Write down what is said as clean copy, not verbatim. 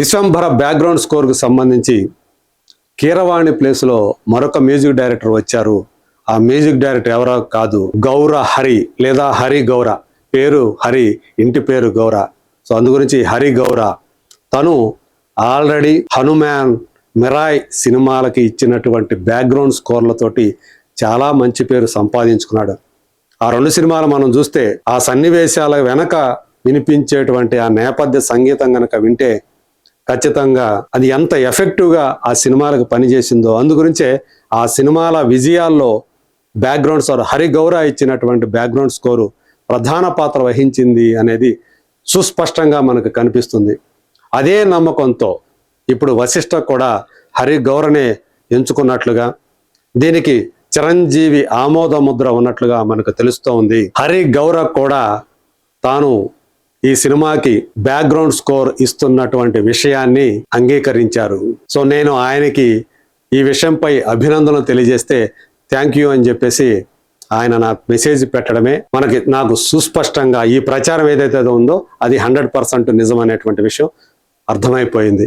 Vishwambhara background స్కోర్కు సంబంధించి కీరవాణి ప్లేస్లో మరొక మ్యూజిక్ డైరెక్టర్ వచ్చారు. ఆ మ్యూజిక్ డైరెక్టర్ ఎవరో కాదు, గౌర హరి లేదా హరి గౌర. పేరు హరి, ఇంటి పేరు గౌర. సో అందు గురించి హరి గౌర తను ఆల్రెడీ హనుమాన్, మిరాయ్ సినిమాలకి ఇచ్చినటువంటి బ్యాక్గ్రౌండ్ స్కోర్లతోటి చాలా మంచి పేరు సంపాదించుకున్నాడు. ఆ రెండు సినిమాలు మనం చూస్తే ఆ సన్నివేశాల వెనక వినిపించేటువంటి ఆ నేపథ్య సంగీతం గనక వింటే ఖచ్చితంగా అది ఎంత ఎఫెక్టివ్గా ఆ సినిమాలకు పనిచేసిందో, అందుగురించే ఆ సినిమాల విజయాల్లో బ్యాక్గ్రౌండ్ స్కోర్ హరి గౌర ఇచ్చినటువంటి బ్యాక్గ్రౌండ్ స్కోరు ప్రధాన పాత్ర వహించింది అనేది సుస్పష్టంగా మనకు కనిపిస్తుంది. అదే నమ్మకంతో ఇప్పుడు వశిష్ఠ కూడా హరి గౌరనే ఎంచుకున్నట్లుగా, దీనికి చిరంజీవి ఆమోద ముద్ర ఉన్నట్లుగా మనకు తెలుస్తూ ఉంది. హరి గౌర కూడా తాను ఈ సినిమాకి బ్యాక్గ్రౌండ్ స్కోర్ ఇస్తున్నటువంటి విషయాన్ని అంగీకరించారు. సో నేను ఆయనకి ఈ విషయంపై అభినందనలు తెలియజేస్తే థ్యాంక్ యూ అని చెప్పేసి ఆయన నాకు మెసేజ్ పెట్టడమే నాకు సుస్పష్టంగా ఈ ప్రచారం ఏదైతే ఉందో అది 100% నిజం అనేటువంటి విషయం అర్థమైపోయింది.